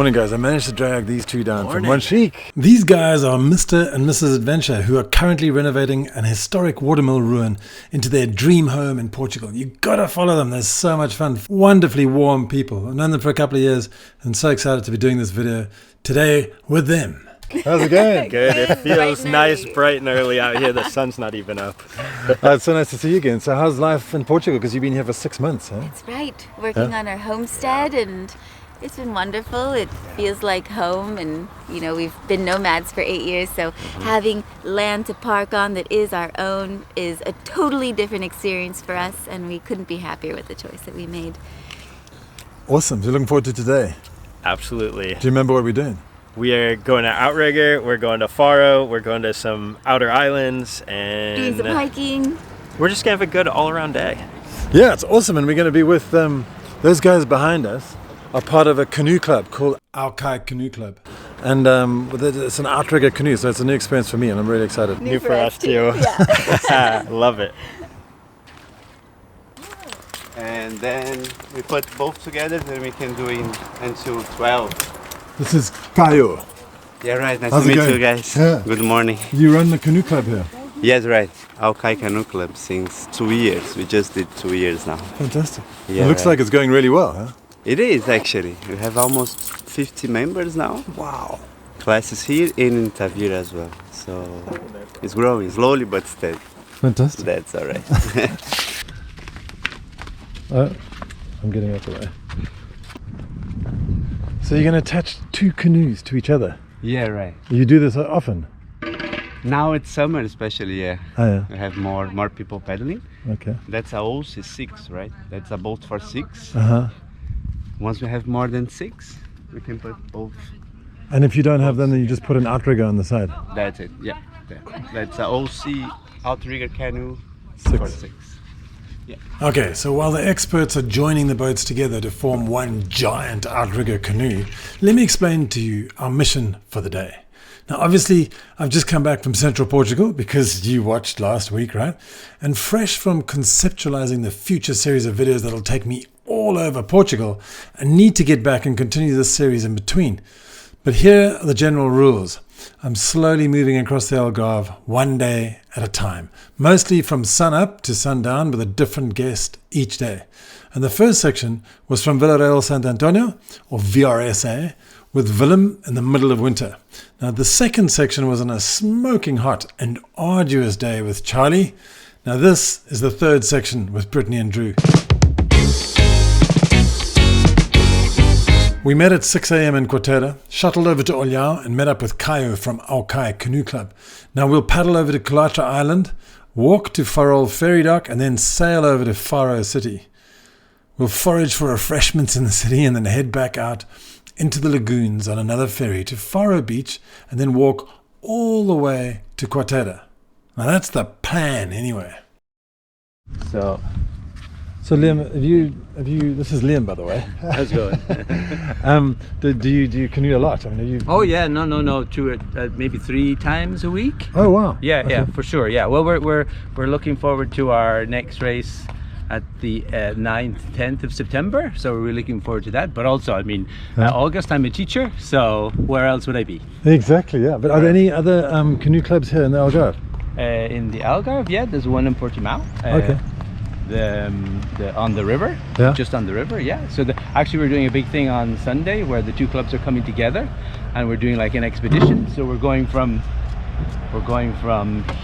Morning guys, I managed to drag these two down from one chic. These guys are Mr. and Mrs. Adventure, who are currently renovating an historic watermill ruin into their dream home in Portugal. You gotta follow them, there's so much fun. Wonderfully warm people. I've known them for a couple of years and so excited to be doing this video today with them. How's it going? Good. It feels nice, bright and early out here. The sun's not even up. It's so nice to see you again. So how's life in Portugal? Because you've been here for 6 months, huh? That's right. Working on our homestead, and it's been wonderful. It feels like home, and you know, we've been nomads for 8 years, so having land to park on that is our own is a totally different experience for us, and we couldn't be happier with the choice that we made. Awesome. So you're looking forward to today? Absolutely. Do you remember what we're doing? We are going to Outrigger, we're going to Faro, we're going to some outer islands, and Doing some hiking. We're just going to have a good all-around day. Yeah, it's awesome, and we're going to be with those guys behind us are part of a canoe club called Aukai Canoe Club. And it's an outrigger canoe, so it's a new experience for me, and I'm really excited. New for us too. Yeah. Love it. And then we put both together, then we can do it until 12. This is Caio. Yeah, right. Nice How's to it meet going? you guys. Yeah. Good morning. You run the canoe club here? Yes, right. Aukai Canoe Club since 2 years. We just did 2 years now. Fantastic. Yeah, It looks like it's going really well, huh? It is actually. We have almost 50 members now. Wow. Classes here and in Tavira as well. So it's growing slowly but steady. Fantastic. That's all right. I'm getting out the way. So you're going to attach 2 canoes to each other? Yeah, right. You do this often? Now it's summer especially, yeah. Oh, yeah. We have more people paddling. Okay. That's a OC6, right? That's a boat for 6. Uh-huh. Once we have more than 6, we can put both. And if you don't have them, then you just put an outrigger on the side? That's it, yeah. That's a OC outrigger canoe 6. for 6. Yeah. Okay, so while the experts are joining the boats together to form one giant outrigger canoe, let me explain to you our mission for the day. Now, obviously, I've just come back from central Portugal because you watched last week, right? And fresh from conceptualizing the future series of videos that'll take me all over Portugal, I need to get back and continue this series in between. But here are the general rules. I'm slowly moving across the Algarve one day at a time, mostly from sun up to sundown with a different guest each day. And the first section was from Villarreal Sant Antonio, or VRSA, with Willem in the middle of winter. Now the second section was on a smoking hot and arduous day with Charlie. Now this is the third section with Brittany and Drew. We met at 6 a.m. in Culatra, shuttled over to Olhão and met up with Caio from Aukai Canoe Club. Now we'll paddle over to Culatra Island, walk to Faro ferry dock, and then sail over to Faro city. We'll forage for refreshments in the city and then head back out into the lagoons on another ferry to Faro beach and then walk all the way to Culatra. Now that's the plan anyway. So Liam, have you? This is Liam, by the way. How's it going? Do you canoe a lot? I mean, are you? Oh yeah, no. Maybe 3 times a week. Oh wow. Yeah, for sure. Yeah. Well, we're looking forward to our next race at the 9th, 10th of September. So we're really looking forward to that. But also, I mean, August I'm a teacher, so where else would I be? Exactly. Yeah. But are there any other canoe clubs here in the Algarve? In the Algarve, yeah, there's one in Portimao. Okay. The on the river, just on the river, yeah. So actually we're doing a big thing on Sunday where the 2 clubs are coming together, and we're doing like an expedition. So we're going from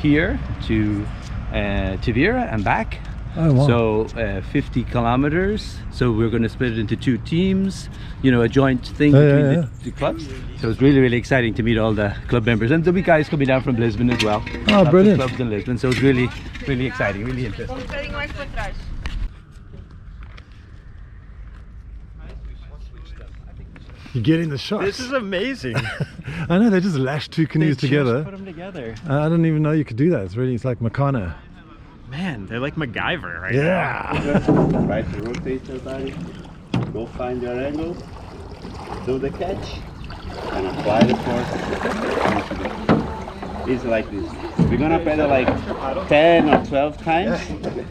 here to Tavira and back. Oh, wow. So 50 kilometers. So we're going to split it into 2 teams, you know, a joint thing between the clubs. So it's really exciting to meet all the club members, and there'll be guys coming down from Lisbon as well. Oh, brilliant. Clubs in Lisbon, so it's really exciting, really interesting. You're getting the shots. This is amazing. I know, they just lashed 2 canoes together. Put them together. I didn't even know you could do that. It's like Meccano. Man, they're like MacGyver right Yeah. Try to rotate your body. Go find your angle. Do the catch. And apply the force. It's like this. We're gonna pedal like 10 or 12 times.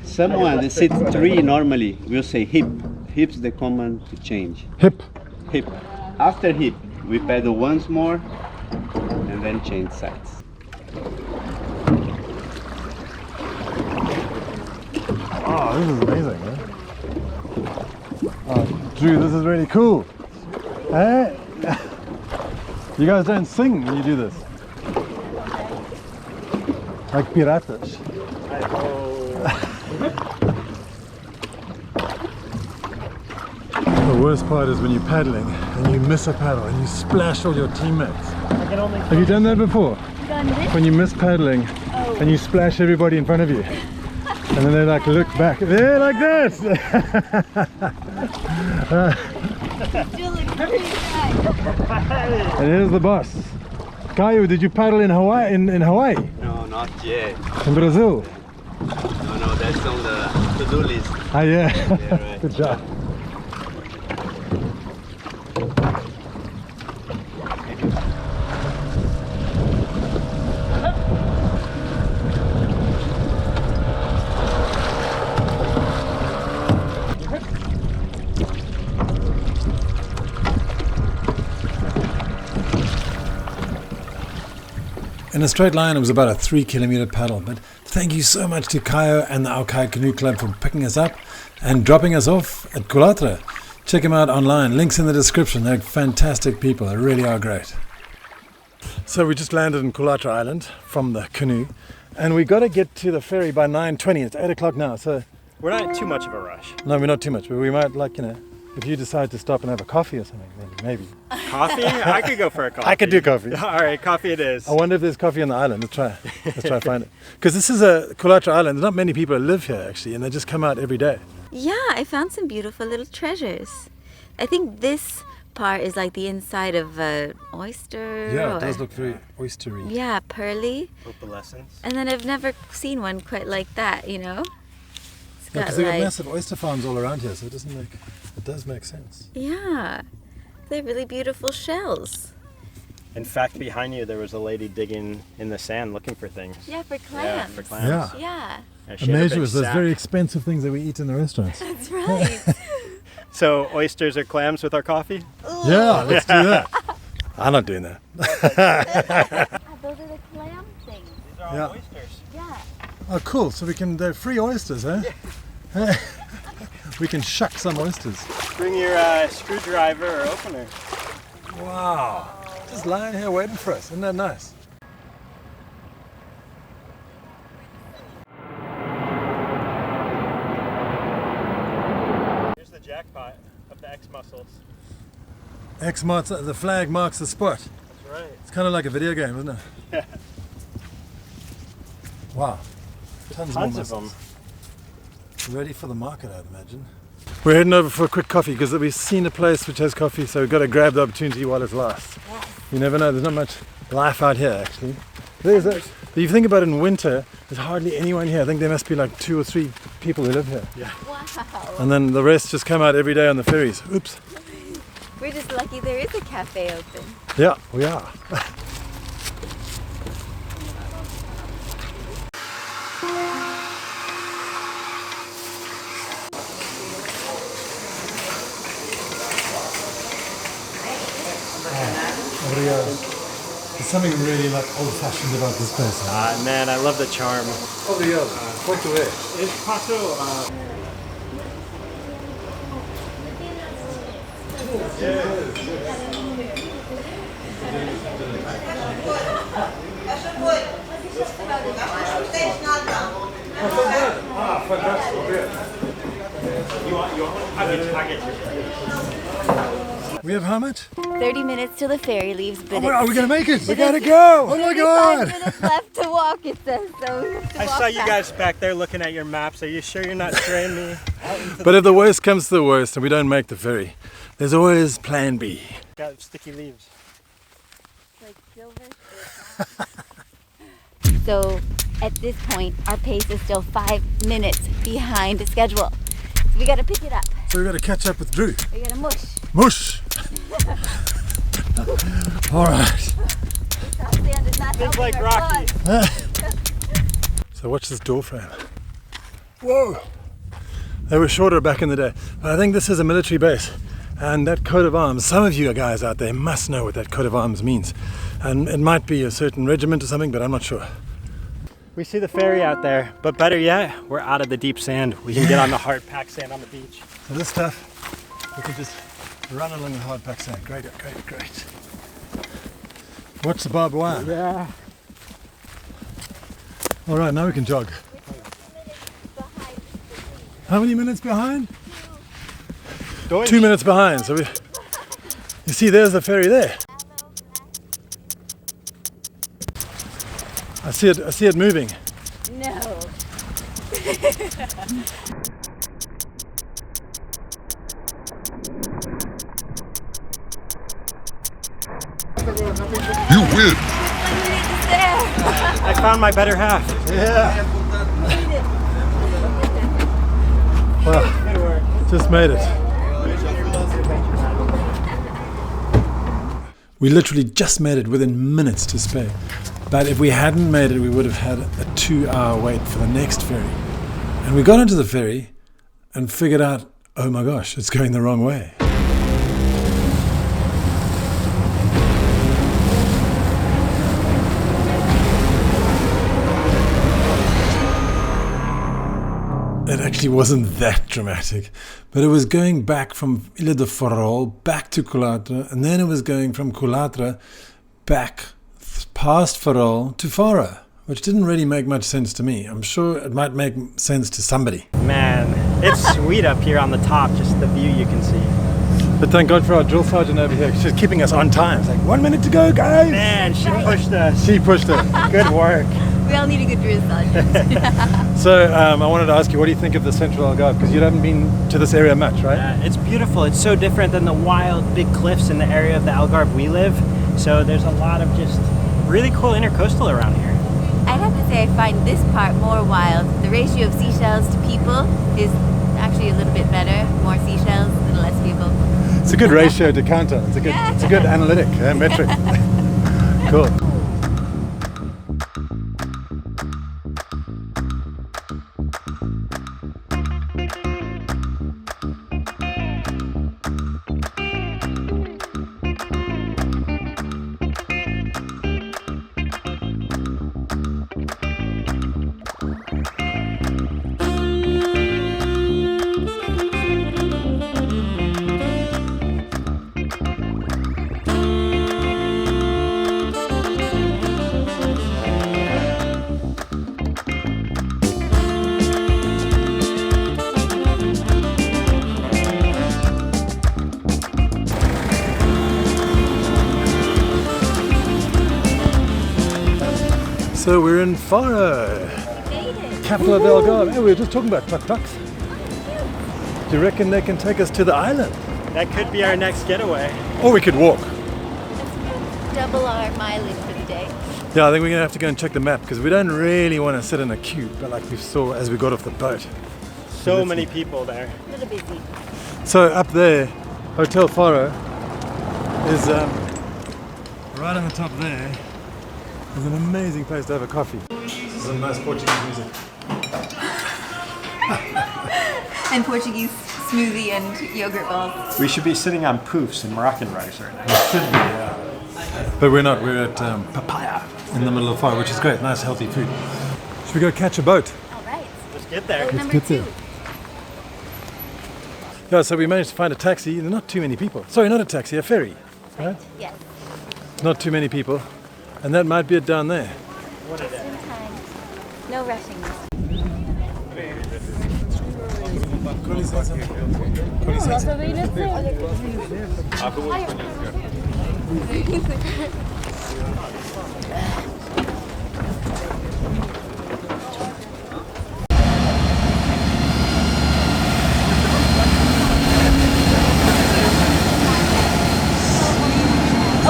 Someone that sits 3 normally will say hip. Hip's the command to change. Hip. Hip. After hip, we paddle once more and then change sides. Oh, this is amazing, man. Oh, Drew, this is really cool. Hey? You guys don't sing when you do this. Like piratas. The worst part is when you're paddling and you miss a paddle and you splash all your teammates. Have you done that before? Done this? When you miss paddling and you splash everybody in front of you. And then they like look back. They're like this! Still looks pretty bad. And here's the boss. Caio, did you paddle in Hawaii? In Hawaii? No, not yet. In Brazil? No, that's on the to-do list. Ah, yeah. Yeah, right. Good job. In a straight line, it was about a 3-kilometer paddle, but thank you so much to Caio and the Aukai Canoe Club for picking us up and dropping us off at Culatra. Check them out online, links in the description. They're fantastic people, they really are great. So we just landed in Culatra Island from the canoe, and we got to get to the ferry by 9:20. It's 8 o'clock now, so We're not in too much of a rush. no, we're not too much, but we might, like, you know, if you decide to stop and have a coffee or something, then maybe. Coffee? I could go for a coffee. I could do coffee. All right, coffee it is. I wonder if there's coffee on the island. Let's try and find it. Because this is a Culatra Island. There's not many people who live here, actually, and they just come out every day. Yeah, I found some beautiful little treasures. I think this part is like the inside of an oyster. Yeah, it or- does look very oystery. Yeah, pearly. Opalescence. And then I've never seen one quite like that, you know? It's got Because they've got like, massive oyster farms all around here, so it does make sense. yeah, they're really beautiful shells. In fact, behind you there was a lady digging in the sand looking for things. Yeah, for Yeah, clams. for clams. Yeah. Yeah, And she had a Amazing big was those sack. very expensive things that we eat in the restaurants. that's right. So oysters or clams with our coffee? Yeah, let's do that. I'm not doing that. Those are the clam things. These are all Yeah. oysters. Yeah. Oh, cool. So they're free oysters, huh? We can shuck some oysters. Bring your screwdriver or opener. Wow. Just lying here waiting for us. Isn't that nice? Here's the jackpot of the X muscles. X marks, the flag marks the spot. That's right. It's kind of like a video game, isn't it? Yeah. Wow. Tons more Tons of them. mussels. Ready for the market, I'd imagine. We're heading over for a quick coffee because we've seen a place which has coffee, so we've got to grab the opportunity while it lasts. You never know, there's not much life out here actually. If you think about it, in winter, there's hardly anyone here. I think there must be like 2 or 3 people who live here. Yeah. Wow. And then the rest just come out every day on the ferries. Oops. We're just lucky there is a cafe open. Yeah, we are. There's something really like old-fashioned about this place. Man, I love the charm. Obrigado. Muito bem. Ah, fantastic. We have how much? 30 minutes till the ferry leaves, but Are we it's gonna make it? We gotta go! Oh my 35 god! minutes left to walk, it says, so we have to I walk saw you fast. guys back there looking at your maps. Are you sure you're not straying me? But if the worst comes to the worst and we don't make the ferry, there's always plan B. Got sticky leaves. Like silver. So at this point, our pace is still 5 minutes behind schedule. So we gotta pick it up. So we gotta catch up with Drew. We gotta mush. Mush! Alright. Soft sand is not Think helping like our Rocky. cause. So watch this door frame. Whoa! They were shorter back in the day, but I think this is a military base. And that coat of arms, some of you guys out there must know what that coat of arms means. And it might be a certain regiment or something, but I'm not sure. We see the ferry out there, but better yet, we're out of the deep sand. We can get on the hard packed sand on the beach. So this stuff, we can just run along the hard packed sand. Great. Watch the barbed wire. Yeah. All right, now we can jog. How many minutes behind? 2 minutes behind. So you see, there's the ferry there. I see it moving. No. You win! I found my better half. Yeah. Well, just made it. We literally just made it within minutes to spare. But if we hadn't made it, we would have had a 2-hour wait for the next ferry. And we got into the ferry and figured out, oh my gosh, it's going the wrong way. It actually wasn't that dramatic, but it was going back from Ilha de Faro back to Culatra, and then it was going from Culatra back past Faro to Faro, which didn't really make much sense to me. I'm sure it might make sense to somebody. Man, it's sweet up here on the top, just the view you can see. But thank God for our drill sergeant over here. She's keeping us on time. It's like 1 minute to go, guys. Man, she pushed us. She pushed it. Good work. We all need a good drill sergeant. So I wanted to ask you, what do you think of the central Algarve? Because you haven't been to this area much, right? Yeah, it's beautiful. It's so different than the wild big cliffs in the area of the Algarve we live. So there's a lot of just really cool intercoastal around here. I'd have to say I find this part more wild. The ratio of seashells to people is actually a little bit better. More seashells, a little less people. It's a good ratio to counter. It's a good analytic metric. Cool. So we're in Faro, capital of the Algarve. Hey, we were just talking about tuk-tuks. Do you reckon they can take us to the island? That could be our next getaway. Or we could walk. Double our mileage for the day. Yeah, I think we're gonna have to go and check the map because we don't really want to sit in a queue, but like we saw as we got off the boat. So many people there. A little busy. So up there, Hotel Faro is right on the top there. It's an amazing place to have a coffee. This is some nice Portuguese music. And Portuguese smoothie and yogurt balls. We should be sitting on poofs and Moroccan rice right now. Should be, yeah. But we're not. We're at Papaya in the middle of Faro, which is great. Nice, healthy food. Should we go catch a boat? All right. Let's get there. Boat number get there. 2. Yeah, so we managed to find a taxi. There are not too many people. Sorry, not a taxi, a ferry. Right? Yes. Not too many people. And that might be it down there. What is it? In time. No rushing.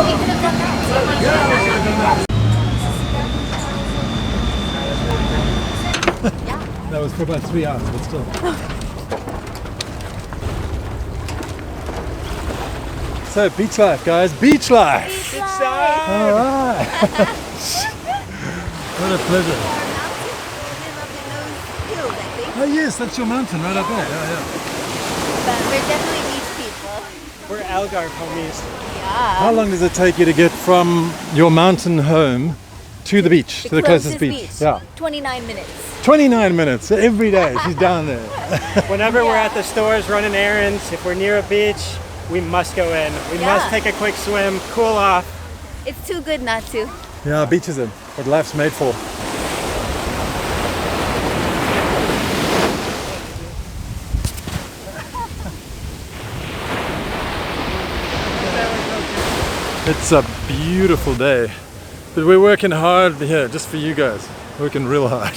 Oh, we could have done that. That was for about 3 hours, but still. So, beach life, guys. Beach life! All right. What a pleasure. Oh yes, that's your mountain right up there. Yeah, yeah. But we're definitely beach people. We're Algarve homies. How long does it take you to get from your mountain home to the beach, to the closest beach? Yeah. 29 minutes. 29 minutes every day. She's down there. Whenever we're at the stores running errands, if we're near a beach, we must go in. We must take a quick swim, cool off. It's too good not to. Yeah, beaches are what life's made for. It's a beautiful day, but we're working hard here just for you guys, working real hard.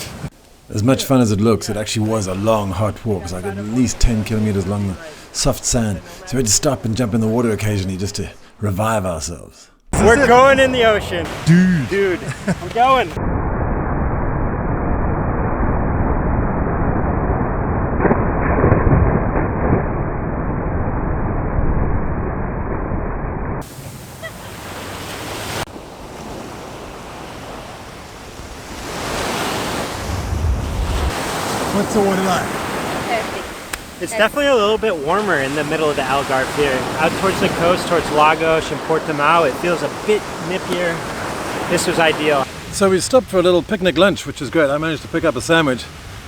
As much fun as it looks, it actually was a long, hot walk. It's like at least 10 kilometers long, the soft sand. So we had to stop and jump in the water occasionally just to revive ourselves. We're going in the ocean. Dude, we're going. What's the water like? Perfect. It's definitely a little bit warmer in the middle of the Algarve here. Out towards the coast, towards Lagos and Portimao, it feels a bit nippier. This was ideal. So we stopped for a little picnic lunch, which is great. I managed to pick up a sandwich.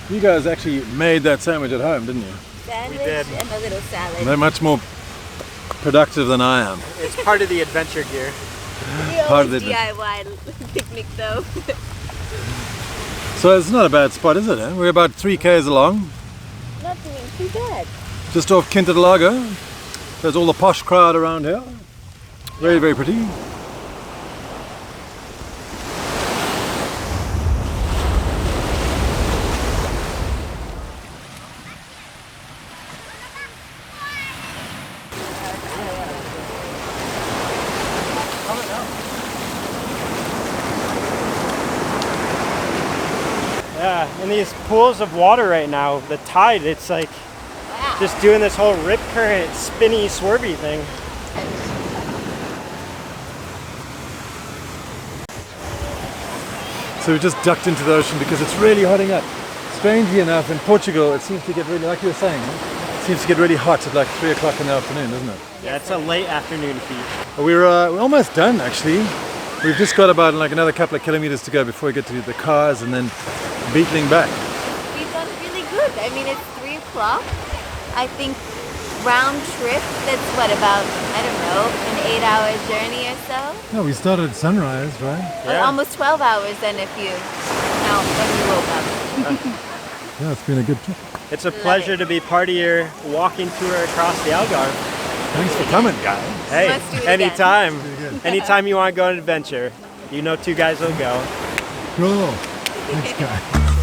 You guys actually made that sandwich at home, didn't you? Sandwich We did. and a little salad. They're much more productive than I am. It's part of the adventure gear. We part of always the- DIY picnic though. So it's not a bad spot, is it? Eh? We're about 3 k's along, Not doing too bad. just off Quintadalago. There's all the posh crowd around here. Very, very pretty. Yeah, in these pools of water right now, the tide, it's like Wow. just doing this whole rip current, spinny, swervy thing. So we just ducked into the ocean because it's really hotting up. Strangely enough, in Portugal, it seems to get really, like you were saying, eh? It seems to get really hot at like 3 o'clock in the afternoon, doesn't it? Yeah, it's a late afternoon heat. We're almost done, actually. We've just got about like another couple of kilometers to go before we get to the cars and then beetling back. We've done really good. I mean, it's 3 o'clock. I think round trip, that's what, about, I don't know, an 8-hour journey or so? No, we started at sunrise, right? Well, almost 12 hours then if you count when you woke up. Yeah, it's been a good trip. It's a pleasure to be part of your walking tour across the Algarve. Thanks for coming, guys. Hey, Let's do it anytime. Anytime you want to go on an adventure, you know 2 guys will go. Cool. Thanks, guys.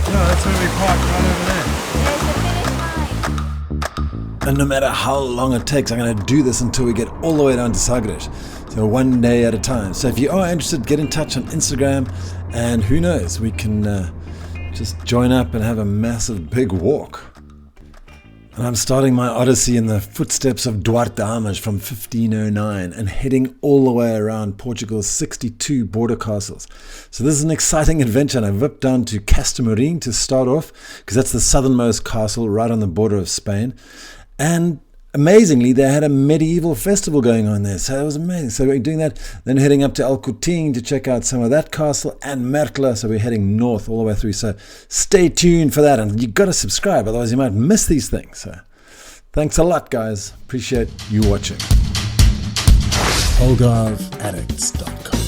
Yeah, that's where we parked, right over there. There's the finish line. And no matter how long it takes, I'm going to do this until we get all the way down to Sagres. So one day at a time. So if you are interested, get in touch on Instagram, and who knows, we can just join up and have a massive big walk. And I'm starting my odyssey in the footsteps of Duarte Amas from 1509 and heading all the way around Portugal's 62 border castles. So this is an exciting adventure, and I whipped down to Castemorim to start off because that's the southernmost castle right on the border of Spain. And amazingly, they had a medieval festival going on there, so it was amazing. So we're doing that, then heading up to Alcotim to check out some of that castle, and Merkla, so we're heading north all the way through. So stay tuned for that, and you've got to subscribe, otherwise you might miss these things. So thanks a lot, guys. Appreciate you watching. AlgarveAddicts.com